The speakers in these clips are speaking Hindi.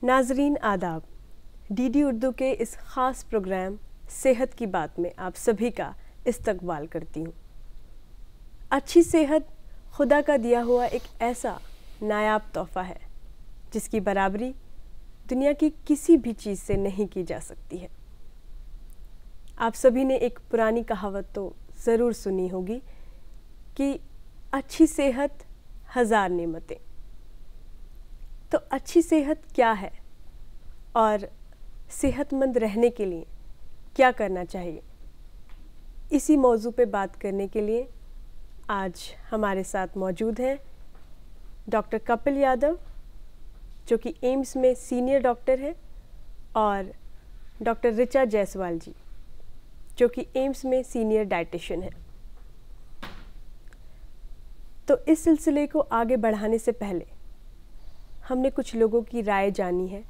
नाजरीन आदाब, डीडी उर्दू के इस ख़ास प्रोग्राम सेहत की बात में आप सभी का इस्तकबाल करती हूँ। अच्छी सेहत खुदा का दिया हुआ एक ऐसा नायाब तोहफ़ा है जिसकी बराबरी दुनिया की किसी भी चीज़ से नहीं की जा सकती है। आप सभी ने एक पुरानी कहावत तो ज़रूर सुनी होगी कि अच्छी सेहत हज़ार नेमतें। तो अच्छी सेहत क्या है और सेहतमंद रहने के लिए क्या करना चाहिए, इसी मौजू पे बात करने के लिए आज हमारे साथ मौजूद हैं डॉक्टर कपिल यादव, जो कि एम्स में सीनियर डॉक्टर हैं, और डॉक्टर ऋचा जायसवाल जी, जो कि एम्स में सीनियर डाइटिशियन हैं। तो इस सिलसिले को आगे बढ़ाने से पहले हमने कुछ लोगों की राय जानी है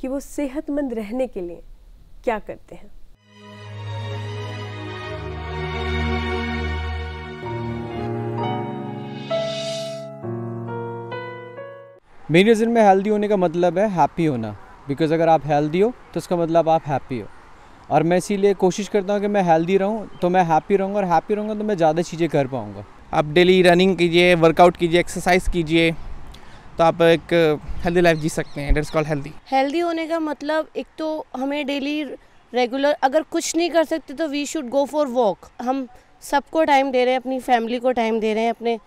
कि वो सेहतमंद रहने के लिए क्या करते हैं। मेरी नज़र में हेल्दी होने का मतलब है हैप्पी होना, बिकॉज़ अगर आप हेल्दी हो तो उसका मतलब आप हैप्पी हो। और मैं इसीलिए कोशिश करता हूँ कि मैं हेल्दी रहूँ तो मैं हैप्पी रहूँगा, और हैप्पी रहूँगा तो मैं ज़्यादा चीज़ें कर पाऊँगा। आप डेली रनिंग कीजिए, वर्कआउट कीजिए, एक्सरसाइज कीजिए, तो आप एक हेल्दी लाइफ जी सकते हैं। That's called healthy. हेल्दी होने का मतलब एक तो हमें डेली रेगुलर, अगर कुछ नहीं कर सकते तो we should go for walk. हम सबको टाइम दे रहे हैं, अपनी फैमिली को टाइम दे रहे हैं, अपने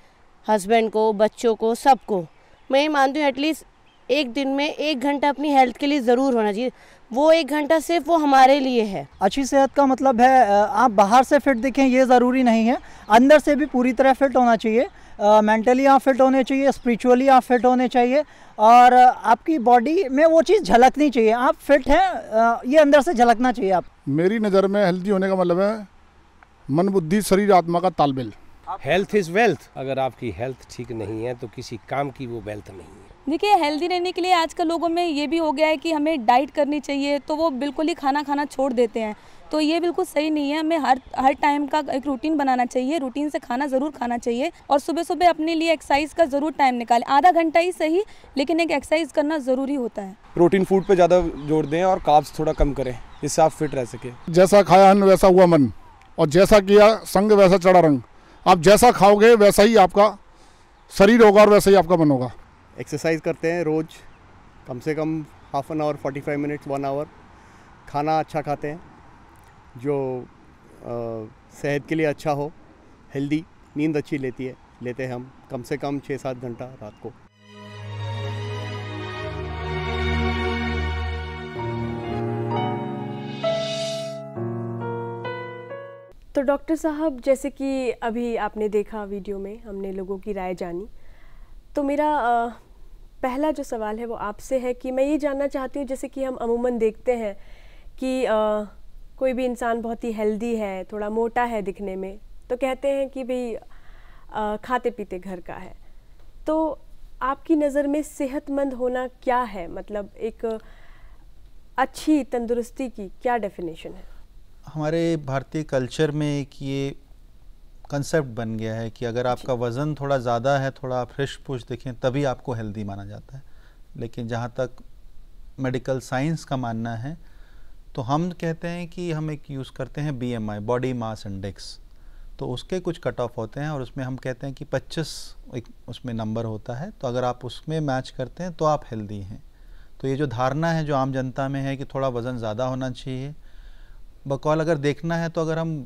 हस्बैंड को, बच्चों को, सबको। मैं ये मानती हूँ एटलीस्ट एक दिन में 1 घंटा अपनी हेल्थ के लिए ज़रूर होना चाहिए। वो 1 घंटा सिर्फ वो हमारे लिए है। अच्छी सेहत का मतलब है आप बाहर से फिट दिखें ये ज़रूरी नहीं है, अंदर से भी पूरी तरह फिट होना चाहिए। मेंटली आप फिट होने चाहिए, स्पिरिचुअली आप फिट होने चाहिए, और आपकी बॉडी में वो चीज़ झलकनी चाहिए। आप फिट हैं, ये अंदर से झलकना चाहिए। आप मेरी नज़र में हेल्दी होने का मतलब है मन, बुद्धि, शरीर, आत्मा का तालमेल। Health is wealth. अगर आपकी हेल्थ ठीक नहीं है तो किसी काम की वो वेल्थ नहीं है। देखिए, हेल्दी रहने के लिए आजकल लोगों में ये भी हो गया है कि हमें डाइट करनी चाहिए, तो वो बिल्कुल ही खाना खाना छोड़ देते हैं। तो ये बिल्कुल सही नहीं है। हमें हर टाइम का एक रूटीन बनाना चाहिए, रूटीन से खाना ज़रूर खाना चाहिए, और सुबह सुबह अपने लिए एक्सरसाइज का ज़रूर टाइम निकालें। आधा घंटा ही सही, लेकिन एक एक्सरसाइज करना ज़रूरी होता है। प्रोटीन फूड पे ज़्यादा जोर दें और कार्ब्स थोड़ा कम करें, जिससे आप फिट रह सकें। जैसा खाया अन्न वैसा हुआ मन, और जैसा किया संग वैसा चढ़ा रंग। आप जैसा खाओगे वैसा ही आपका शरीर होगा और वैसा ही आपका मन होगा। एक्सरसाइज करते हैं रोज़, कम से कम half an hour, 45 minutes, 1 hour. खाना अच्छा खाते हैं जो सेहत के लिए अच्छा हो, हेल्दी। नींद अच्छी लेते हैं हम, कम से कम 6-7 घंटा रात को। तो डॉक्टर साहब, जैसे कि अभी आपने देखा वीडियो में, हमने लोगों की राय जानी, तो मेरा पहला जो सवाल है वो आपसे है कि मैं ये जानना चाहती हूँ, जैसे कि हम अमूमन देखते हैं कि कोई भी इंसान बहुत ही हेल्दी है, थोड़ा मोटा है दिखने में, तो कहते हैं कि भाई खाते पीते घर का है। तो आपकी नज़र में सेहतमंद होना क्या है? मतलब एक अच्छी तंदुरुस्ती की क्या डेफिनेशन है? हमारे भारतीय कल्चर में एक ये कंसेप्ट बन गया है कि अगर आपका वज़न थोड़ा ज़्यादा है, थोड़ा आप हृष्ट पुष्ट दिखें, तभी आपको हेल्दी माना जाता है। लेकिन जहाँ तक मेडिकल साइंस का मानना है, तो हम कहते हैं कि हम एक यूज़ करते हैं BMI, बॉडी मास इंडेक्स। तो उसके कुछ कट ऑफ होते हैं, और उसमें हम कहते हैं कि 25 एक उसमें नंबर होता है। तो अगर आप उसमें मैच करते हैं तो आप हेल्दी हैं। तो ये जो धारणा है जो आम जनता में है कि थोड़ा वज़न ज़्यादा होना चाहिए, बकौल अगर देखना है तो अगर हम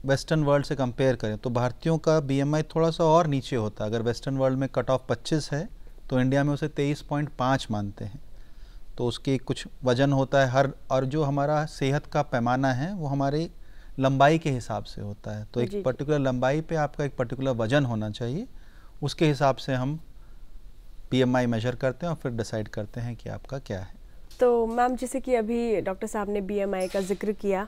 वेस्टर्न वर्ल्ड से कंपेयर करें तो भारतीयों का BMI थोड़ा सा और नीचे होता है। अगर वेस्टर्न वर्ल्ड में कट ऑफ 25 है तो इंडिया में उसे 23.5 मानते हैं। तो उसकी कुछ वजन होता है और जो हमारा सेहत का पैमाना है वो हमारी लंबाई के हिसाब से होता है। तो एक पर्टिकुलर लंबाई पे आपका एक पर्टिकुलर वजन होना चाहिए, उसके हिसाब से हम BMI मेजर करते हैं और फिर डिसाइड करते हैं कि आपका क्या है। तो मैम, जैसे कि अभी डॉक्टर साहब ने BMI का जिक्र किया,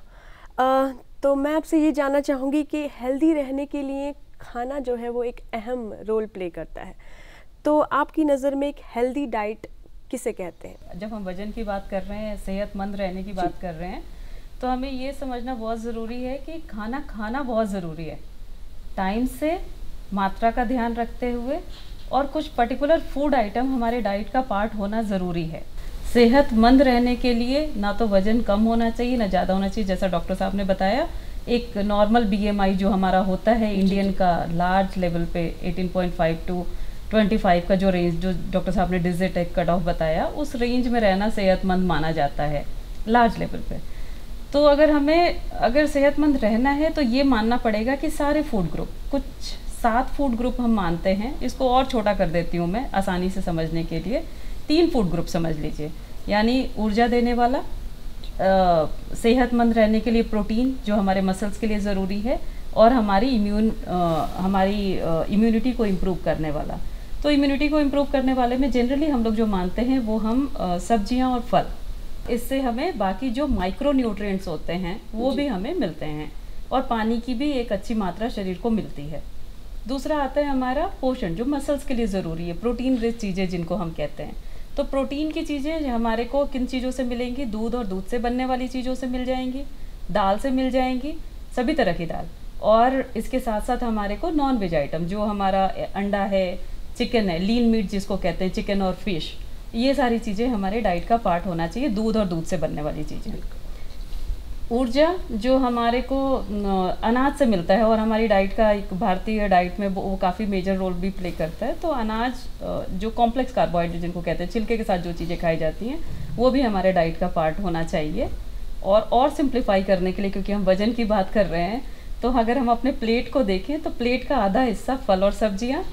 तो मैं आपसे ये जानना चाहूँगी कि हेल्दी रहने के लिए खाना जो है वो एक अहम रोल प्ले करता है। तो आपकी नज़र में एक हेल्दी डाइट किसे कहते हैं? जब हम वजन की बात कर रहे हैं, सेहतमंद रहने की बात कर रहे हैं, तो हमें ये समझना बहुत ज़रूरी है कि खाना खाना बहुत ज़रूरी है, टाइम से, मात्रा का ध्यान रखते हुए, और कुछ पर्टिकुलर फूड आइटम हमारे डाइट का पार्ट होना ज़रूरी है। सेहतमंद रहने के लिए ना तो वजन कम होना चाहिए ना ज़्यादा होना चाहिए, जैसा डॉक्टर साहब ने बताया। एक नॉर्मल BMI जो हमारा होता है इंडियन का लार्ज लेवल पे 18.5 टू 25 का जो रेंज जो डॉक्टर साहब ने डिजिट एक कट ऑफ बताया, उस रेंज में रहना सेहतमंद माना जाता है लार्ज लेवल पे। तो अगर सेहतमंद रहना है तो ये मानना पड़ेगा कि सारे फूड ग्रुप, कुछ 7 फूड ग्रुप हम मानते हैं, इसको और छोटा कर देती हूँ मैं आसानी से समझने के लिए। 3 फूड ग्रुप समझ लीजिए, यानी ऊर्जा देने वाला, सेहतमंद रहने के लिए प्रोटीन जो हमारे मसल्स के लिए ज़रूरी है, और हमारी इम्यूनिटी को इम्प्रूव करने वाला। तो इम्यूनिटी को इम्प्रूव करने वाले में जनरली हम लोग जो मानते हैं वो हम सब्जियां और फल, इससे हमें बाकी जो माइक्रो न्यूट्रिएंट्स होते हैं वो भी हमें मिलते हैं, और पानी की भी एक अच्छी मात्रा शरीर को मिलती है। दूसरा आता है हमारा पोषण जो मसल्स के लिए ज़रूरी है, प्रोटीन रिच चीज़ें जिनको हम कहते हैं। तो प्रोटीन की चीज़ें हमारे को किन चीज़ों से मिलेंगी? दूध और दूध से बनने वाली चीज़ों से मिल जाएंगी, दाल से मिल जाएंगी, सभी तरह की दाल, और इसके साथ साथ हमारे को नॉन वेज आइटम जो हमारा अंडा है, चिकन है, लीन मीट जिसको कहते हैं, चिकन और फिश, ये सारी चीज़ें हमारे डाइट का पार्ट होना चाहिए, दूध और दूध से बनने वाली चीज़ें। ऊर्जा जो हमारे को अनाज से मिलता है, और हमारी डाइट का एक भारतीय डाइट में वो काफ़ी मेजर रोल भी प्ले करता है। तो अनाज जो कॉम्प्लेक्स कार्बोहाइड्रेट जिनको कहते हैं, छिलके के साथ जो चीज़ें खाई जाती हैं, वो भी हमारे डाइट का पार्ट होना चाहिए। और सिंप्लीफाई करने के लिए, क्योंकि हम वजन की बात कर रहे हैं, तो अगर हम अपने प्लेट को देखें तो प्लेट का आधा हिस्सा फल और सब्जियाँ,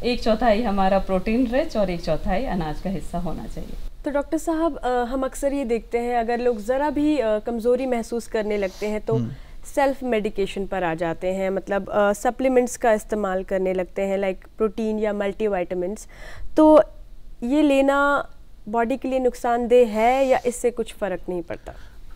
1/4 हमारा प्रोटीन रिच और 1/4 अनाज का हिस्सा होना चाहिए। तो डॉक्टर साहब, हम अक्सर ये देखते हैं अगर लोग ज़रा भी कमज़ोरी महसूस करने लगते हैं तो सेल्फ मेडिकेशन पर आ जाते हैं, मतलब सप्लीमेंट्स का इस्तेमाल करने लगते हैं, लाइक प्रोटीन या मल्टीविटामिन्स। तो ये लेना बॉडी के लिए नुकसानदेह है या इससे कुछ फ़र्क नहीं पड़ता?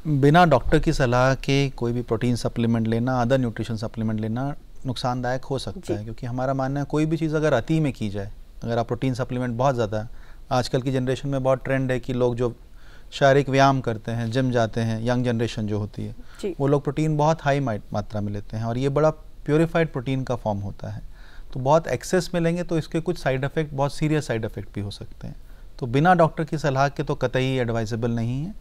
बिना डॉक्टर की सलाह के कोई भी प्रोटीन सप्लीमेंट लेना, अदर न्यूट्रिशन सप्लीमेंट लेना नुकसानदायक हो सकता है, क्योंकि हमारा मानना है कोई भी चीज़ अगर अति में की जाए, अगर आप प्रोटीन सप्लीमेंट बहुत ज़्यादा, आजकल की जनरेशन में बहुत ट्रेंड है कि लोग जो शारीरिक व्यायाम करते हैं, जिम जाते हैं, यंग जनरेशन जो होती है, वो लोग प्रोटीन बहुत हाई मात्रा में लेते हैं, और ये बड़ा प्योरीफाइड प्रोटीन का फॉर्म होता है। तो बहुत एक्सेस में लेंगे तो इसके कुछ साइड इफ़ेक्ट, बहुत सीरियस साइड इफ़ेक्ट भी हो सकते हैं। तो बिना डॉक्टर की सलाह के तो कतई एडवाइजेबल नहीं है।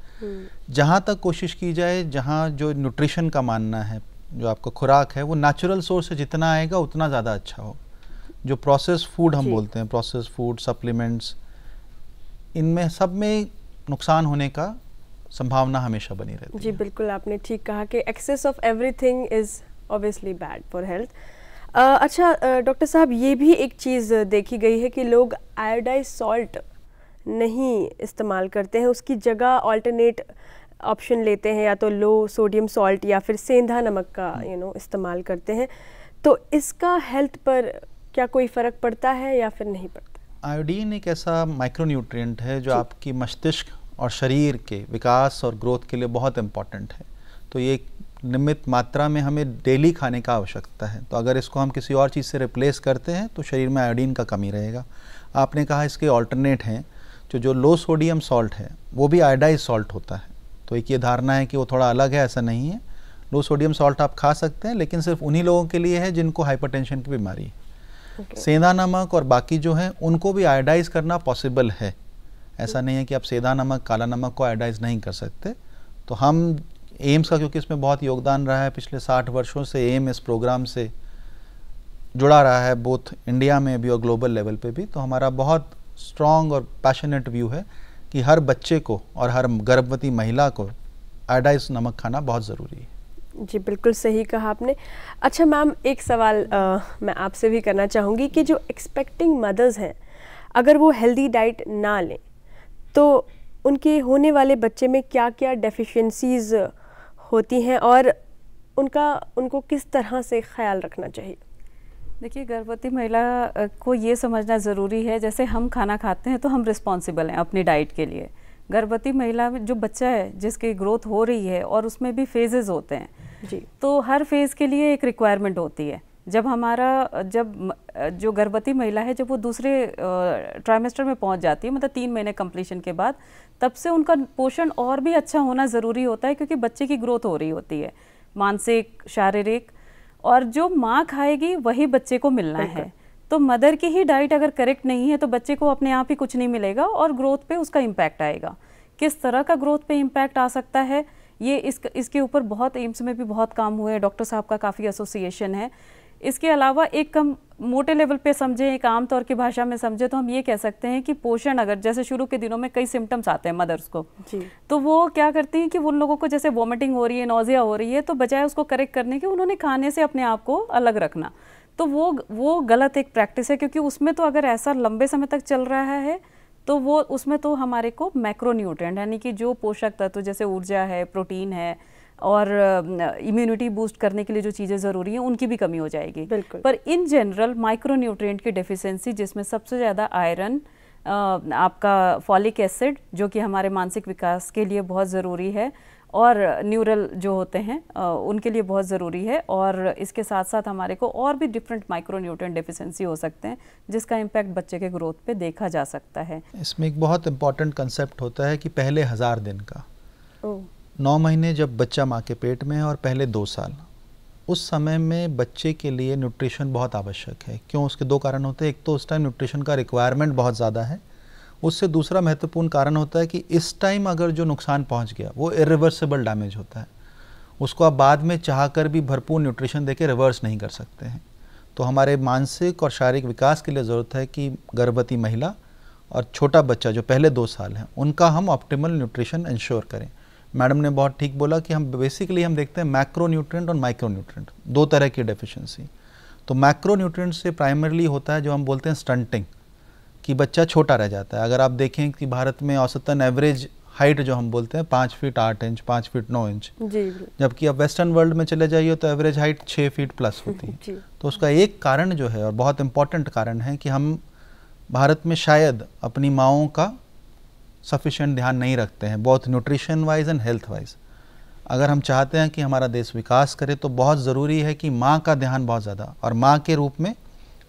जहाँ तक कोशिश की जाए, जहाँ जो न्यूट्रिशन का मानना है, जो आपका खुराक है, वो नेचुरल सोर्स से जितना आएगा उतना ज़्यादा अच्छा हो। जो प्रोसेस फूड हम बोलते हैं, प्रोसेस फूड, सप्लीमेंट्स, इनमें सब में नुकसान होने का संभावना हमेशा बनी रहती है। जी बिल्कुल, आपने ठीक कहा कि excess of everything is obviously bad for health. अच्छा डॉक्टर साहब, ये भी एक चीज़ देखी गई है कि लोग आयोडाइज सॉल्ट नहीं इस्तेमाल करते हैं, उसकी जगह ऑल्टरनेट ऑप्शन लेते हैं, या तो लो सोडियम सॉल्ट या फिर सेंधा नमक का इस्तेमाल करते हैं। तो इसका हेल्थ पर क्या कोई फ़र्क पड़ता है या फिर नहीं पड़ता? आयोडीन एक ऐसा माइक्रोन्यूट्रिएंट है जो आपकी मस्तिष्क और शरीर के विकास और ग्रोथ के लिए बहुत इम्पॉर्टेंट है। तो ये नियमित मात्रा में हमें डेली खाने का आवश्यकता है। तो अगर इसको हम किसी और चीज़ से रिप्लेस करते हैं तो शरीर में आयोडीन का कमी रहेगा। आपने कहा इसके ऑल्टरनेट हैं, जो लो सोडियम सॉल्ट है वो भी आयोडाइज सॉल्ट होता है। तो एक ये धारणा है कि वो थोड़ा अलग है, ऐसा नहीं है। लो सोडियम सॉल्ट आप खा सकते हैं, लेकिन सिर्फ उन्हीं लोगों के लिए है जिनको हाइपरटेंशन की बीमारी है। सेंधा नमक और बाकी जो है उनको भी आयोडाइज करना पॉसिबल है। ऐसा नहीं है कि आप सेंधा नमक, काला नमक को आयोडाइज नहीं कर सकते। तो हम एम्स का, क्योंकि इसमें बहुत योगदान रहा है पिछले 60 वर्षों से, एम इस प्रोग्राम से जुड़ा रहा है, बोथ इंडिया में भी और ग्लोबल लेवल पे भी। तो हमारा बहुत स्ट्रॉन्ग और पैशनेट व्यू है कि हर बच्चे को और हर गर्भवती महिला को आयोडाइज नमक खाना बहुत ज़रूरी है। जी बिल्कुल सही कहा आपने। अच्छा मैम, एक सवाल मैं आपसे भी करना चाहूँगी कि जो एक्सपेक्टिंग मदर्स हैं, अगर वो हेल्दी डाइट ना लें तो उनके होने वाले बच्चे में क्या क्या डेफिशिएंसीज होती हैं और उनको किस तरह से ख्याल रखना चाहिए? देखिए, गर्भवती महिला को ये समझना ज़रूरी है, जैसे हम खाना खाते हैं तो हम रिस्पॉन्सिबल हैं अपनी डाइट के लिए। गर्भवती महिला में जो बच्चा है जिसकी ग्रोथ हो रही है, और उसमें भी फेजेस होते हैं जी, तो हर फेज़ के लिए एक रिक्वायरमेंट होती है। जब जो गर्भवती महिला है, जब वो दूसरे ट्राइमेस्टर में पहुंच जाती है, मतलब 3 महीने कंप्लीशन के बाद, तब से उनका पोषण और भी अच्छा होना ज़रूरी होता है, क्योंकि बच्चे की ग्रोथ हो रही होती है, मानसिक, शारीरिक, और जो माँ खाएगी वही बच्चे को मिलना है। तो मदर की ही डाइट अगर करेक्ट नहीं है तो बच्चे को अपने आप ही कुछ नहीं मिलेगा और ग्रोथ पे उसका इम्पैक्ट आएगा। किस तरह का ग्रोथ पे इम्पैक्ट आ सकता है, ये इसके ऊपर बहुत एम्स में भी बहुत काम हुए, डॉक्टर साहब का काफ़ी एसोसिएशन है। इसके अलावा एक हम मोटे लेवल पे समझें, एक आम तौर की भाषा में समझें तो हम ये कह सकते हैं कि पोषण, अगर जैसे शुरू के दिनों में कई सिम्टम्स आते हैं मदर्स को जी, तो वो क्या करती हैं कि उन लोगों को जैसे वॉमिटिंग हो रही है, नोजिया हो रही है, तो बजाय उसको करेक्ट करने के उन्होंने खाने से अपने आप को अलग रखना, तो वो गलत एक प्रैक्टिस है, क्योंकि उसमें तो अगर ऐसा लंबे समय तक चल रहा है तो वो उसमें तो हमारे को मैक्रोन्यूट्रिएंट यानी कि जो पोषक तत्व जैसे ऊर्जा है, प्रोटीन है और इम्यूनिटी बूस्ट करने के लिए जो चीज़ें ज़रूरी हैं उनकी भी कमी हो जाएगी। पर इन जनरल माइक्रोन्यूट्रिएंट की डेफिशिएंसी, जिसमें सबसे ज़्यादा आयरन, आपका फॉलिक एसिड जो कि हमारे मानसिक विकास के लिए बहुत ज़रूरी है, और न्यूरल जो होते हैं उनके लिए बहुत ज़रूरी है, और इसके साथ साथ हमारे को और भी डिफरेंट माइक्रोन्यूट्रिएंट डेफिशिएंसी हो सकते हैं जिसका इम्पैक्ट बच्चे के ग्रोथ पे देखा जा सकता है। इसमें एक बहुत इम्पॉर्टेंट कंसेप्ट होता है कि पहले 1000 दिन का 9 महीने जब बच्चा माँ के पेट में है और पहले 2 साल, उस समय में बच्चे के लिए न्यूट्रिशन बहुत आवश्यक है। क्यों? उसके 2 कारण होते हैं। एक तो उस टाइम न्यूट्रिशन का रिक्वायरमेंट बहुत ज़्यादा है, उससे दूसरा महत्वपूर्ण कारण होता है कि इस टाइम अगर जो नुकसान पहुंच गया वो इरिवर्सिबल डैमेज होता है, उसको आप बाद में चाहकर भी भरपूर न्यूट्रिशन देके रिवर्स नहीं कर सकते हैं। तो हमारे मानसिक और शारीरिक विकास के लिए ज़रूरत है कि गर्भवती महिला और छोटा बच्चा जो पहले 2 साल हैं उनका हम ऑप्टिमल न्यूट्रिशन इंश्योर करें। मैडम ने बहुत ठीक बोला कि हम बेसिकली हम देखते हैं मैक्रो न्यूट्रिएंट और माइक्रो न्यूट्रिएंट, 2 तरह की डेफिशिएंसी। तो मैक्रो न्यूट्रिएंट से प्राइमरली होता है जो हम बोलते हैं स्टंटिंग, कि बच्चा छोटा रह जाता है। अगर आप देखें कि भारत में औसतन एवरेज हाइट जो हम बोलते हैं 5 फीट 8 इंच, 5 फीट 9 इंच, जबकि आप वेस्टर्न वर्ल्ड में चले जाइए तो एवरेज हाइट 6 फीट प्लस होती है। तो उसका एक कारण जो है और बहुत इंपॉर्टेंट कारण है कि हम भारत में शायद अपनी माँओं का सफिशिएंट ध्यान नहीं रखते हैं, बहुत nutrition wise and health wise. अगर हम चाहते हैं कि हमारा देश विकास करे तो बहुत ज़रूरी है कि माँ का ध्यान बहुत ज़्यादा, और माँ के रूप में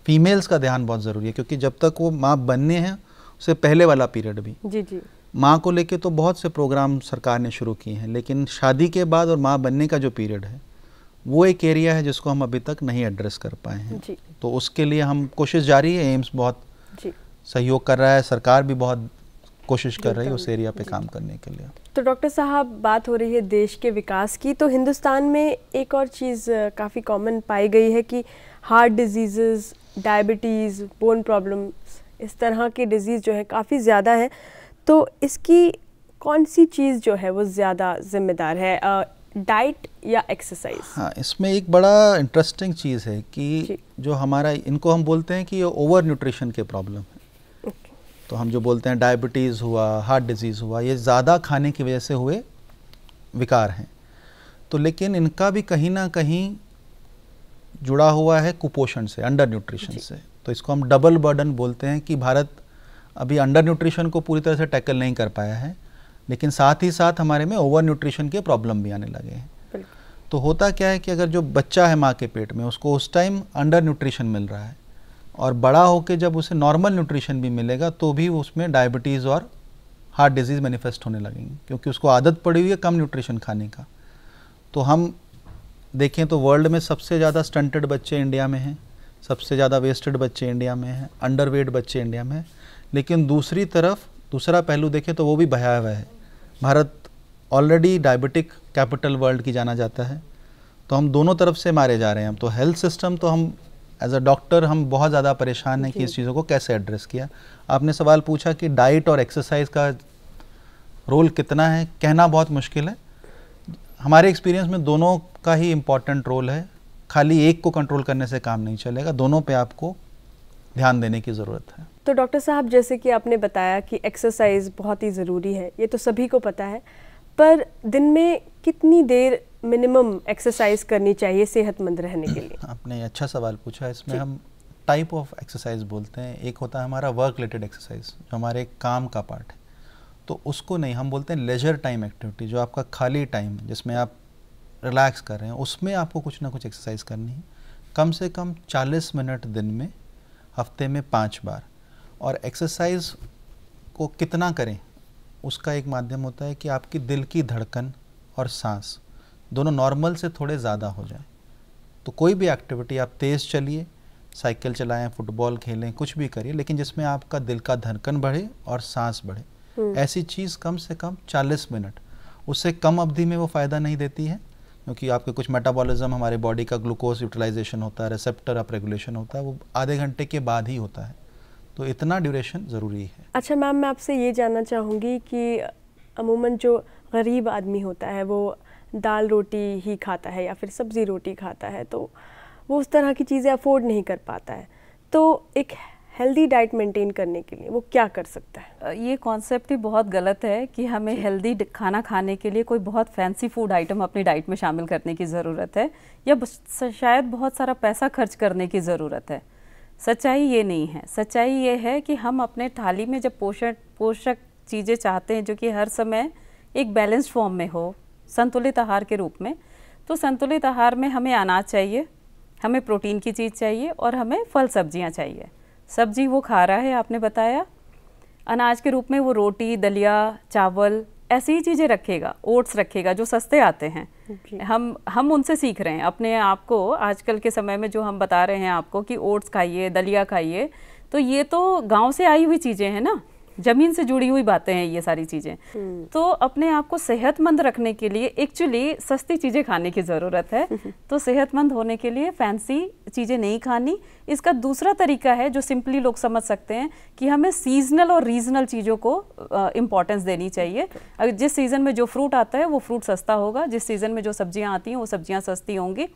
फीमेल्स का ध्यान बहुत ज़रूरी है, क्योंकि जब तक वो माँ बनने हैं उससे पहले वाला पीरियड भी जी माँ को लेके तो बहुत से प्रोग्राम सरकार ने शुरू किए हैं, लेकिन शादी के बाद और माँ बनने का जो पीरियड है वो एक एरिया है जिसको हम अभी तक नहीं एड्रेस कर पाए हैं। तो उसके लिए हम कोशिश जारी है, एम्स बहुत सहयोग कर रहा है, सरकार भी बहुत कोशिश कर रही है उस एरिया पे काम करने के लिए। तो डॉक्टर साहब, बात हो रही है देश के विकास की, तो हिंदुस्तान में एक और चीज़ काफ़ी कॉमन पाई गई है कि heart disease, diabetes, bone problems, इस तरह के डिजीज़ जो है काफ़ी ज़्यादा है। तो इसकी कौन सी चीज़ जो है वो ज़्यादा जिम्मेदार है, डाइट या एक्सरसाइज? हाँ, इसमें एक बड़ा इंटरेस्टिंग चीज़ है कि जो हमारा, इनको हम बोलते हैं कि ये ओवर न्यूट्रिशन के प्रॉब्लम है। तो हम जो बोलते हैं डायबिटीज़ हुआ, हार्ट डिजीज़ हुआ, ये ज़्यादा खाने की वजह से हुए विकार हैं। तो लेकिन इनका भी कहीं ना कहीं जुड़ा हुआ है कुपोषण से, अंडर न्यूट्रिशन से। तो इसको हम डबल बर्डन बोलते हैं कि भारत अभी अंडर न्यूट्रिशन को पूरी तरह से टैकल नहीं कर पाया है, लेकिन साथ ही साथ हमारे में ओवर न्यूट्रिशन के प्रॉब्लम भी आने लगे हैं। तो होता क्या है कि अगर जो बच्चा है माँ के पेट में उसको उस टाइम अंडर न्यूट्रिशन मिल रहा है, और बड़ा होकर जब उसे नॉर्मल न्यूट्रिशन भी मिलेगा तो भी उसमें डायबिटीज़ और हार्ट डिजीज़ मैनिफेस्ट होने लगेंगे, क्योंकि उसको आदत पड़ी हुई है कम न्यूट्रिशन खाने का। तो हम देखें तो वर्ल्ड में सबसे ज़्यादा स्टंटेड बच्चे इंडिया में हैं, सबसे ज़्यादा वेस्टेड बच्चे इंडिया में हैं, अंडरवेट बच्चे इंडिया में हैं। लेकिन दूसरी तरफ दूसरा पहलू देखें तो वो भी भयावह है। Bharat already diabetic capital world की जाना जाता है, तो हम दोनों तरफ से मारे जा रहे हैं। तो हेल्थ सिस्टम तो हम एज अ डॉक्टर हम बहुत ज़्यादा परेशान हैं कि इस चीज़ों को कैसे एड्रेस किया। आपने सवाल पूछा कि डाइट और एक्सरसाइज का रोल कितना है, कहना बहुत मुश्किल है। हमारे एक्सपीरियंस में दोनों का ही इम्पॉर्टेंट रोल है, खाली एक को कंट्रोल करने से काम नहीं चलेगा, दोनों पे आपको ध्यान देने की ज़रूरत है। तो डॉक्टर साहब, जैसे कि आपने बताया कि एक्सरसाइज बहुत ही ज़रूरी है, ये तो सभी को पता है, पर दिन में कितनी देर मिनिमम एक्सरसाइज करनी चाहिए सेहतमंद रहने के लिए? आपने अच्छा सवाल पूछा। इसमें हम टाइप ऑफ एक्सरसाइज बोलते हैं। एक होता है हमारा वर्क रिलेटेड एक्सरसाइज, जो हमारे काम का पार्ट है, तो उसको नहीं, हम बोलते हैं लेजर टाइम एक्टिविटी, जो आपका खाली टाइम जिसमें आप रिलैक्स कर रहे हैं, उसमें आपको कुछ ना कुछ एक्सरसाइज करनी है। कम से कम 40 मिनट दिन में, हफ्ते में 5 बार। और एक्सरसाइज को कितना करें उसका एक माध्यम होता है कि आपकी दिल की धड़कन और सांस दोनों नॉर्मल से थोड़े ज़्यादा हो जाए। तो कोई भी एक्टिविटी आप तेज़ चलिए, साइकिल चलाएं, फुटबॉल खेलें, कुछ भी करिए, लेकिन जिसमें आपका दिल का धड़कन बढ़े और सांस बढ़े। ऐसी चीज़ कम से कम 40 मिनट, उससे कम अवधि में वो फ़ायदा नहीं देती है, क्योंकि आपके कुछ मेटाबॉलिज्म, हमारे बॉडी का ग्लूकोज यूटिलाइजेशन होता है, रिसेप्टर अप रेगुलेशन होता है, वो आधे घंटे के बाद ही होता है, तो इतना ड्यूरेशन ज़रूरी है। अच्छा मैम, मैं आपसे ये जानना चाहूँगी कि अमूमन जो गरीब आदमी होता है वो दाल रोटी ही खाता है या फिर सब्ज़ी रोटी खाता है, तो वो उस तरह की चीज़ें अफोर्ड नहीं कर पाता है, तो एक हेल्दी डाइट मेंटेन करने के लिए वो क्या कर सकता है? ये कॉन्सेप्ट ही बहुत गलत है कि हमें हेल्दी खाना खाने के लिए कोई बहुत फैंसी फूड आइटम अपनी डाइट में शामिल करने की ज़रूरत है या शायद बहुत सारा पैसा खर्च करने की ज़रूरत है। सच्चाई ये नहीं है। सच्चाई ये है कि हम अपने थाली में जब पोषक चीज़ें चाहते हैं जो कि हर समय एक बैलेंस्ड फॉर्म में हो, संतुलित आहार के रूप में, तो संतुलित आहार में हमें अनाज चाहिए, हमें प्रोटीन की चीज़ चाहिए और हमें फल सब्जियां चाहिए। सब्जी वो खा रहा है, आपने बताया, अनाज के रूप में वो रोटी, दलिया, चावल, ऐसी ही चीज़ें रखेगा, ओट्स रखेगा जो सस्ते आते हैं। हम उनसे सीख रहे हैं अपने आप को। आजकल के समय में जो हम बता रहे हैं आपको कि ओट्स खाइए, दलिया खाइए, तो ये तो गांव से आई हुई चीज़ें हैं ना, ज़मीन से जुड़ी हुई बातें हैं ये सारी चीज़ें। तो अपने आप को सेहतमंद रखने के लिए एक्चुअली सस्ती चीज़ें खाने की ज़रूरत है। तो सेहतमंद होने के लिए फैंसी चीज़ें नहीं खानी। इसका दूसरा तरीका है जो सिंपली लोग समझ सकते हैं कि हमें सीजनल और रीजनल चीज़ों को इम्पॉर्टेंस देनी चाहिए। अगर जिस सीज़न में जो फ्रूट आता है वो फ्रूट सस्ता होगा, जिस सीज़न में जो सब्जियाँ आती हैं वो सब्जियाँ सस्ती होंगी।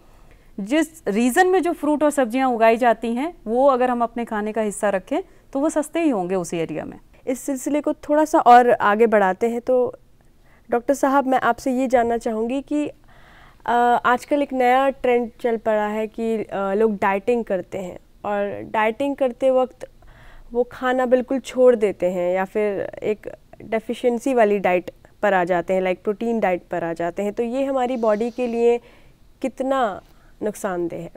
जिस रीजन में जो फ्रूट और सब्जियाँ उगाई जाती हैं वो अगर हम अपने खाने का हिस्सा रखें तो वो सस्ते ही होंगे उस एरिया में। इस सिलसिले को थोड़ा सा और आगे बढ़ाते हैं, तो डॉक्टर साहब मैं आपसे ये जानना चाहूँगी कि आजकल एक नया ट्रेंड चल पड़ा है कि लोग डाइटिंग करते हैं और डाइटिंग करते वक्त वो खाना बिल्कुल छोड़ देते हैं या फिर एक डेफिशिएंसी वाली डाइट पर आ जाते हैं, लाइक प्रोटीन डाइट पर आ जाते हैं। तो ये हमारी बॉडी के लिए कितना नुकसानदेह है?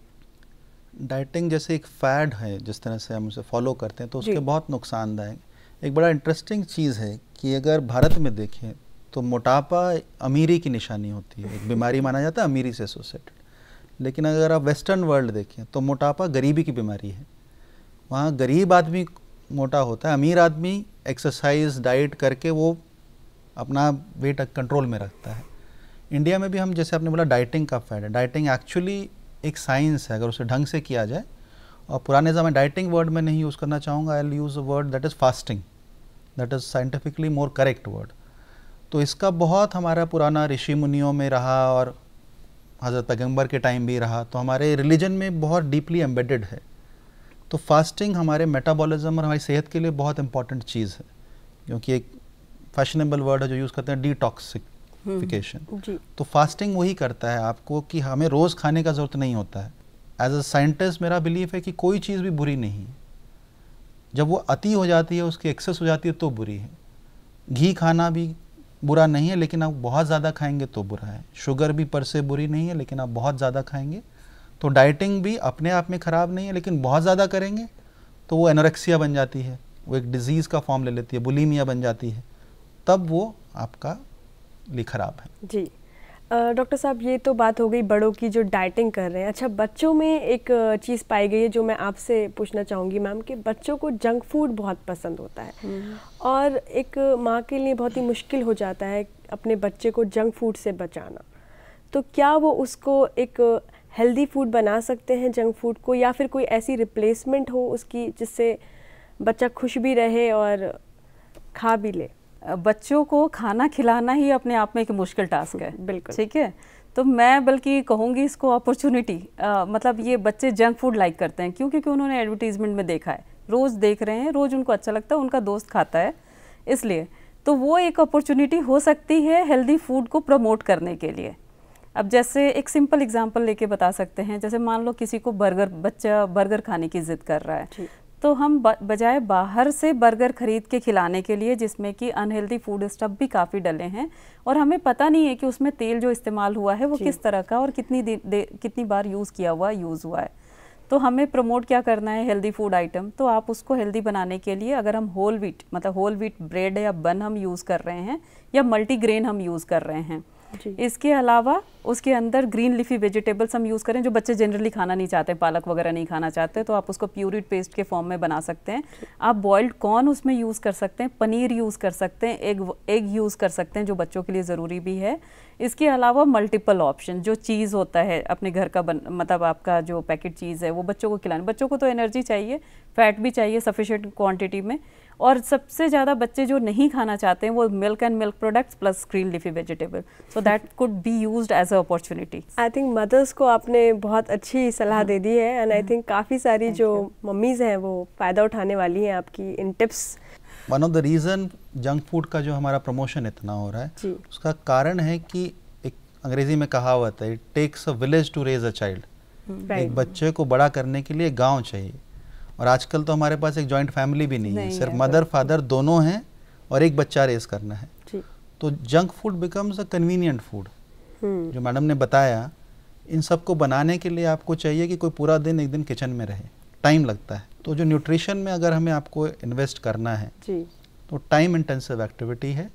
डाइटिंग जैसे एक फैड है, जिस तरह से हम उसे फॉलो करते हैं तो उसके बहुत नुकसानदायक। एक बड़ा इंटरेस्टिंग चीज़ है कि अगर भारत में देखें तो मोटापा अमीरी की निशानी होती है, एक बीमारी माना जाता है अमीरी से एसोसिएटेड। लेकिन अगर आप वेस्टर्न वर्ल्ड देखें तो मोटापा गरीबी की बीमारी है। वहाँ गरीब आदमी मोटा होता है, अमीर आदमी एक्सरसाइज डाइट करके वो अपना वेट कंट्रोल में रखता है। इंडिया में भी हम, जैसे आपने बोला, डाइटिंग का फैड है। डाइटिंग एक्चुअली एक साइंस है अगर उसे ढंग से किया जाए। और पुराने ज़माने डाइटिंग वर्ड में नहीं यूज़ करना चाहूँगा, I will use a word that is fasting, that is scientifically more correct word. तो इसका बहुत हमारा पुराना ऋषि मुनियों में रहा और हज़रत पैगंबर के टाइम भी रहा, तो हमारे रिलीजन में बहुत डीपली एम्बेडेड है। तो फास्टिंग हमारे मेटाबॉलिज्म और हमारी सेहत के लिए बहुत इंपॉर्टेंट चीज़ है, क्योंकि एक फैशनेबल वर्ड है जो यूज़ करते हैं डिटॉक्सिफिकेशन। तो फास्टिंग वही करता है आपको कि हमें रोज़ खाने का ज़रूरत नहीं होता है। एज अ साइंटिस्ट मेरा बिलीफ है कि कोई चीज़ भी बुरी नहीं है, जब वो अति हो जाती है, उसकी एक्सेस हो जाती है तो बुरी है। घी खाना भी बुरा नहीं है, लेकिन आप बहुत ज़्यादा खाएंगे तो बुरा है। शुगर भी पर से बुरी नहीं है, लेकिन आप बहुत ज़्यादा खाएंगे तो डाइटिंग भी अपने आप में ख़राब नहीं है, लेकिन बहुत ज़्यादा करेंगे तो वो एनोरेक्सिया बन जाती है, वो एक डिज़ीज़ का फॉर्म ले लेती है, बुलीमिया बन जाती है, तब वो आपका लिए ख़राब है। जी डॉक्टर साहब, ये तो बात हो गई बड़ों की जो डाइटिंग कर रहे हैं। अच्छा, बच्चों में एक चीज़ पाई गई है जो मैं आपसे पूछना चाहूँगी मैम, कि बच्चों को जंक फूड बहुत पसंद होता है और एक माँ के लिए बहुत ही मुश्किल हो जाता है अपने बच्चे को जंक फूड से बचाना। तो क्या वो उसको एक हेल्दी फूड बना सकते हैं जंक फूड को, या फिर कोई ऐसी रिप्लेसमेंट हो उसकी जिससे बच्चा खुश भी रहे और खा भी ले? बच्चों को खाना खिलाना ही अपने आप में एक मुश्किल टास्क है। बिल्कुल ठीक है। तो मैं बल्कि कहूँगी इसको अपॉर्चुनिटी। मतलब ये बच्चे जंक फूड लाइक करते हैं क्योंकि उन्होंने एडवर्टीजमेंट में देखा है, रोज़ देख रहे हैं, रोज़ उनको अच्छा लगता है, उनका दोस्त खाता है, इसलिए तो वो एक अपॉर्चुनिटी हो सकती है हेल्दी फूड को प्रमोट करने के लिए। अब जैसे एक सिंपल एग्जांपल लेके बता सकते हैं, जैसे मान लो किसी को बच्चा बर्गर खाने की ज़िद कर रहा है, तो हम बजाय बाहर से बर्गर खरीद के खिलाने के लिए, जिसमें कि अनहेल्दी फूड स्टफ भी काफ़ी डले हैं और हमें पता नहीं है कि उसमें तेल जो इस्तेमाल हुआ है वो किस तरह का और कितनी बार यूज़ हुआ है, तो हमें प्रमोट क्या करना है, हेल्दी फूड आइटम। तो आप उसको हेल्दी बनाने के लिए अगर हम होल व्हीट ब्रेड या बन हम यूज़ कर रहे हैं या मल्टीग्रेन हम यूज़ कर रहे हैं, इसके अलावा उसके अंदर ग्रीन लीफी वेजिटेबल्स हम यूज़ करें जो बच्चे जनरली खाना नहीं चाहते, पालक वगैरह नहीं खाना चाहते, तो आप उसको प्यूरिड पेस्ट के फॉर्म में बना सकते हैं। आप बॉइल्ड कॉर्न उसमें यूज़ कर सकते हैं, पनीर यूज़ कर सकते हैं, एग यूज़ कर सकते हैं जो बच्चों के लिए ज़रूरी भी है। इसके अलावा मल्टीपल ऑप्शन, जो चीज़ होता है अपने घर का मतलब आपका जो पैकेट चीज़ है वो बच्चों को खिलाना। बच्चों को तो एनर्जी चाहिए, फैट भी चाहिए सफिशिएंट क्वांटिटी में, और सबसे ज़्यादा बच्चे जो नहीं खाना चाहते हैं वो milk and milk products plus green leafy vegetable, so that could be used as a opportunity. I think mothers को आपने बहुत अच्छी सलाह दे दी है, एंड आई थिंक काफ़ी सारी जो मम्मीज़ हैं वो फ़ायदा उठाने वाली हैं आपकी इन tips. One of the reason junk food का जो हमारा प्रमोशन इतना हो रहा है उसका कारण है कि एक अंग्रेजी में कहावत है, it takes a village to raise a child. एक बच्चे को बड़ा करने के लिए गांव चाहिए, और आजकल तो हमारे पास एक जॉइंट फैमिली भी नहीं है, सिर्फ मदर फादर दोनों हैं और एक बच्चा रेज करना है। तो junk food becomes a convenient food. जो मैडम ने बताया, इन सब को बनाने के लिए आपको चाहिए कि कोई पूरा दिन एक दिन किचन में रहे, टाइम लगता है। तो जो न्यूट्रिशन में अगर हमें आपको इन्वेस्ट करना है तो टाइम इंटेंसिव एक्टिविटी है।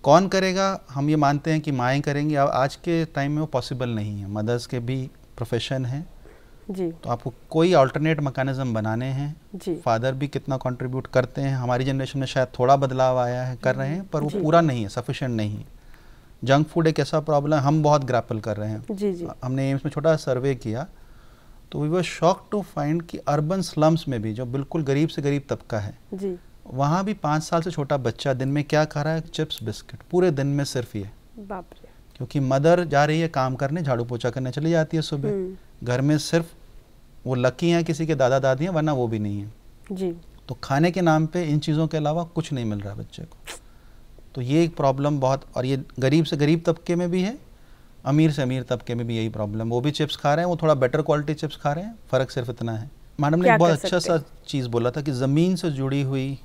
कौन करेगा? हम ये मानते हैं कि माएँ करेंगी, अब आज के टाइम में वो पॉसिबल नहीं है, मदर्स के भी प्रोफेशन है जी। तो आपको कोई अल्टरनेट मैकेनिज्म बनाने हैं। फादर भी कितना कंट्रीब्यूट करते हैं, हमारी जनरेशन में शायद थोड़ा बदलाव आया है, कर रहे हैं, पर वो पूरा नहीं है, सफिशिएंट नहीं है। जंक फूड एक ऐसा प्रॉब्लम हम बहुत ग्रैपल कर रहे हैं। जी। हमने एम्स में छोटा सर्वे किया तो we were shocked to find कि अर्बन स्लम्स में भी जो बिल्कुल गरीब से गरीब तबका है जी, वहाँ भी 5 साल से छोटा बच्चा दिन में क्या खा रहा है? चिप्स बिस्किट, पूरे दिन में सिर्फ ये। बाप रे। क्योंकि मदर जा रही है काम करने, झाड़ू पोछा करने चली जाती है सुबह, घर में सिर्फ वो लकी हैं किसी के दादा दादी हैं, वरना वो भी नहीं है जी। तो खाने के नाम पे इन चीज़ों के अलावा कुछ नहीं मिल रहा बच्चे को। तो ये एक प्रॉब्लम बहुत, और ये गरीब से गरीब तबके में भी है, अमीर से अमीर तबके में भी यही प्रॉब्लम। वो भी चिप्स खा रहे हैं, वो थोड़ा बेटर क्वालिटी चिप्स खा रहे हैं, फ़र्क सिर्फ इतना है। मैडम ने एक बहुत अच्छा सा चीज़ बोला था कि ज़मीन से जुड़ी हुई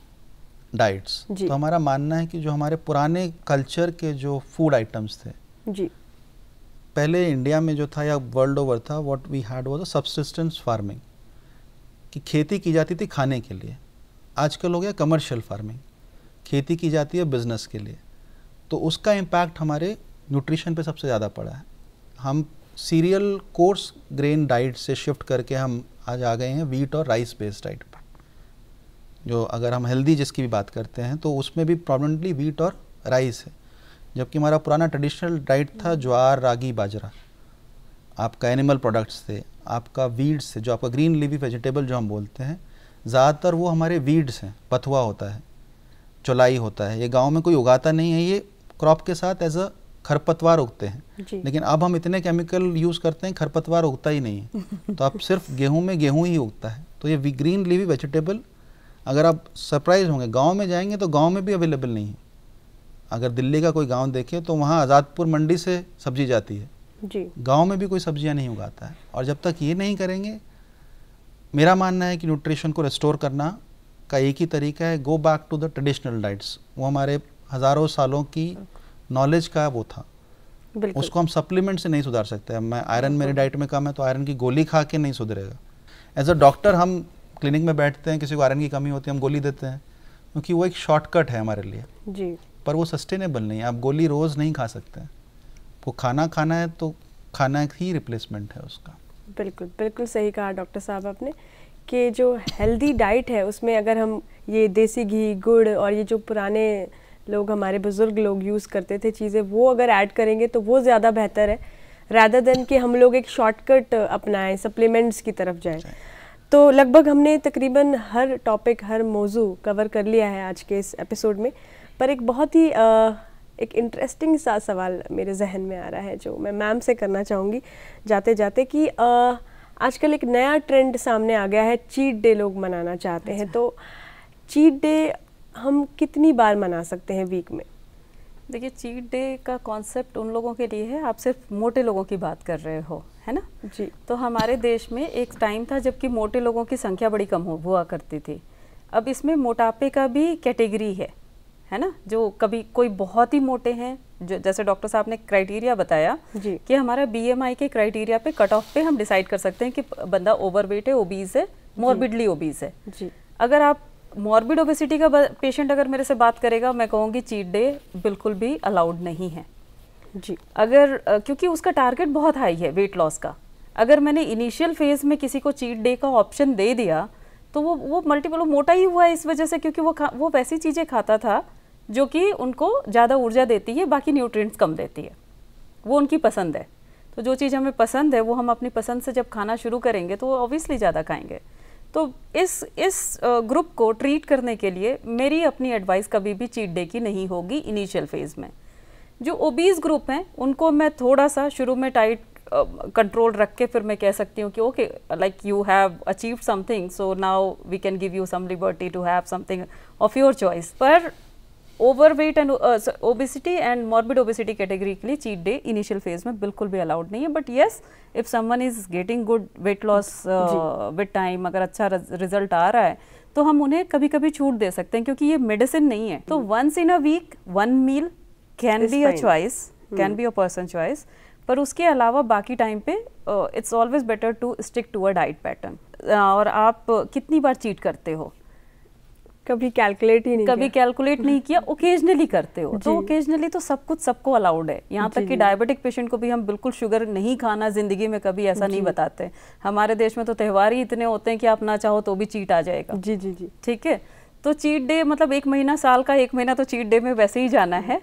डाइट्स। तो हमारा मानना है कि जो हमारे पुराने कल्चर के जो फूड आइटम्स थे जी, पहले इंडिया में जो था या वर्ल्ड ओवर था, what we had was a subsistence farming, कि खेती की जाती थी खाने के लिए। आजकल हो गया कमर्शियल फार्मिंग, खेती की जाती है बिजनेस के लिए। तो उसका इम्पैक्ट हमारे न्यूट्रिशन पे सबसे ज़्यादा पड़ा है। हम सीरियल कोर्स ग्रेन डाइट से शिफ्ट करके हम आज आ गए हैं वीट और राइस बेस्ड डाइट पर। जो अगर हम हेल्दी जिसकी भी बात करते हैं तो उसमें भी प्रॉमिनेंटली वीट और राइस है, जबकि हमारा पुराना ट्रेडिशनल डाइट था ज्वार रागी बाजरा, आपका एनिमल प्रोडक्ट्स थे, आपका वीड्स थे, जो आपका ग्रीन लीफी वेजिटेबल जो हम बोलते हैं, ज़्यादातर वो हमारे वीड्स हैं। पथुआ होता है, चौलाई होता है, ये गांव में कोई उगाता नहीं है, ये क्रॉप के साथ एज अ खरपतवार उगते हैं। लेकिन अब हम इतने केमिकल यूज़ करते हैं, खरपतवार उगता ही नहीं है। तो अब सिर्फ गेहूँ में गेहूँ ही उगता है। तो ये ग्रीन लीफी वेजिटेबल, अगर आप सरप्राइज होंगे, गाँव में जाएंगे तो गाँव में भी अवेलेबल नहीं है। अगर दिल्ली का कोई गांव देखें तो वहाँ आज़ादपुर मंडी से सब्जी जाती है जी, गांव में भी कोई सब्जियां नहीं उगाता है। और जब तक ये नहीं करेंगे, मेरा मानना है कि न्यूट्रिशन को रिस्टोर करना का एक ही तरीका है, go back to the traditional diets. वो हमारे हज़ारों सालों की नॉलेज का वो था, उसको हम सप्लीमेंट से नहीं सुधार सकते। मैं आयरन मेरी डाइट में कम है तो आयरन की गोली खा के नहीं सुधरेगा। एज अ डॉक्टर हम क्लिनिक में बैठते हैं, किसी को आयरन की कमी होती है, हम गोली देते हैं, क्योंकि वो एक शॉर्टकट है हमारे लिए जी, पर वो सस्टेनेबल नहीं है। आप गोली रोज़ नहीं खा सकते, वो खाना खाना है तो खाना ही रिप्लेसमेंट है उसका। बिल्कुल बिल्कुल सही कहा डॉक्टर साहब आपने, कि जो हेल्दी डाइट है उसमें अगर हम ये देसी घी, गुड़ और ये जो पुराने लोग, हमारे बुज़ुर्ग लोग यूज़ करते थे चीज़ें, वो अगर ऐड करेंगे तो वो ज़्यादा बेहतर है, रादर देन कि हम लोग एक शॉर्टकट अपनाएं, सप्लीमेंट्स की तरफ जाएं। तो लगभग हमने तकरीबन हर टॉपिक, हर मौजू कवर कर लिया है आज के इस एपिसोड में। पर एक बहुत ही एक इंटरेस्टिंग सा सवाल मेरे जहन में आ रहा है जो मैं मैम से करना चाहूँगी जाते जाते, कि आजकल एक नया ट्रेंड सामने आ गया है, चीट डे लोग मनाना चाहते हैं। तो चीट डे हम कितनी बार मना सकते हैं वीक में? देखिए, चीट डे का कॉन्सेप्ट उन लोगों के लिए है, आप सिर्फ मोटे लोगों की बात कर रहे हो, है ना जी। तो हमारे देश में एक टाइम था जबकि मोटे लोगों की संख्या बड़ी कम हुआ करती थी। अब इसमें मोटापे का भी कैटेगरी है ना, जो कभी कोई बहुत ही मोटे हैं, जो जैसे डॉक्टर साहब ने क्राइटेरिया बताया कि हमारा BMI के क्राइटेरिया पे, कट ऑफ पे हम डिसाइड कर सकते हैं कि बंदा ओवरवेट है, ओबीज है, मॉर्बिडली ओबीज है जी। अगर आप मॉर्बिड ओबेसिटी का पेशेंट अगर मेरे से बात करेगा, मैं कहूँगी चीट डे बिल्कुल भी अलाउड नहीं है जी। अगर क्योंकि उसका टारगेट बहुत हाई है वेट लॉस का, अगर मैंने इनिशियल फेज में किसी को चीट डे का ऑप्शन दे दिया तो वो मल्टीपल मोटा ही हुआ है इस वजह से, क्योंकि वो वैसी चीज़ें खाता था जो कि उनको ज़्यादा ऊर्जा देती है, बाकी न्यूट्रिएंट्स कम देती है, वो उनकी पसंद है। तो जो चीज़ हमें पसंद है वो हम अपनी पसंद से जब खाना शुरू करेंगे तो वो ऑब्वियसली ज़्यादा खाएंगे। तो इस ग्रुप को ट्रीट करने के लिए मेरी अपनी एडवाइस कभी भी चीट डे की नहीं होगी इनिशियल फेज में। जो ओबीज ग्रुप हैं उनको मैं थोड़ा सा शुरू में टाइट कंट्रोल रख के फिर मैं कह सकती हूँ कि okay like you have achieved something, so now we can give you some liberty to have something of your choice. पर overweight and obesity and morbid obesity category के लिए चीट डे इनिशियल फेज में बिल्कुल भी अलाउड नहीं है। But yes, if someone is getting good weight loss with time, अगर अच्छा रिजल्ट आ रहा है तो हम उन्हें कभी कभी छूट दे सकते हैं, क्योंकि ये मेडिसिन नहीं है। तो once in a week 1 meal can be a choice, can be a person choice, पर उसके अलावा बाकी टाइम पे it's always better to stick to a diet pattern. और आप कितनी बार चीट करते हो? कभी कैलकुलेट ही नहीं कभी कैलकुलेट नहीं किया, ओकेजनली करते हो। तो ओकेजनली तो सब कुछ सबको अलाउड है, यहाँ तक कि डायबिटिक पेशेंट को भी हम बिल्कुल शुगर नहीं खाना जिंदगी में कभी ऐसा नहीं बताते। हमारे देश में तो त्यौहार ही इतने होते हैं कि आप ना चाहो तो भी चीट आ जाएगा। जी जी जी, ठीक है। तो चीट डे मतलब 1 महीना, साल का 1 महीना तो चीट डे में वैसे ही जाना है।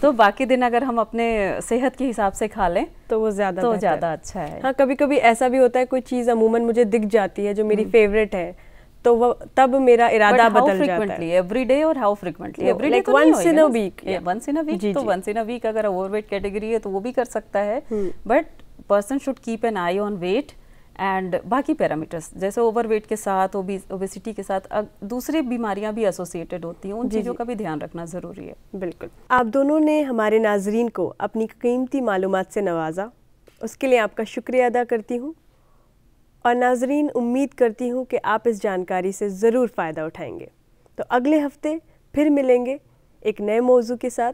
तो बाकी दिन अगर हम अपने सेहत के हिसाब से खा लें तो वो ज़्यादा अच्छा है। हाँ, कभी कभी ऐसा भी होता है कोई चीज़ अमूमन मुझे दिख जाती है जो मेरी फेवरेट है, तो वो तब मेरा इरादा बदल जाता है। एवरी डे और how frequently? Every day, once in a week. Once in a week, तो वंस इन अ वीक अगर ओवरवेट कैटेगरी है तो वो भी कर सकता है। But person should keep an eye on weight and बाकी पैरामीटर्स, जैसे ओवरवेट के साथ ओबेसिटी के साथ दूसरी बीमारियां भी एसोसिएटेड होती हैं, उन चीज़ों का भी ध्यान रखना ज़रूरी है। बिल्कुल। आप दोनों ने हमारे नाजरीन को अपनी कीमती मालूमात से नवाजा, उसके लिए आपका शुक्रिया अदा करती हूँ। और नाजरीन, उम्मीद करती हूँ कि आप इस जानकारी से ज़रूर फ़ायदा उठाएंगे। तो अगले हफ्ते फिर मिलेंगे एक नए मौजू के साथ।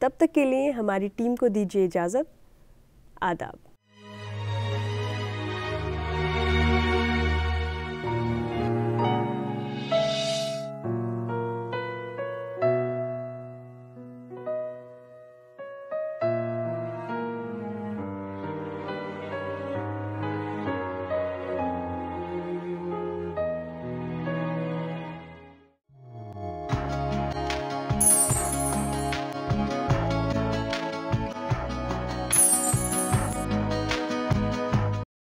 तब तक के लिए हमारी टीम को दीजिए इजाज़त। आदाब।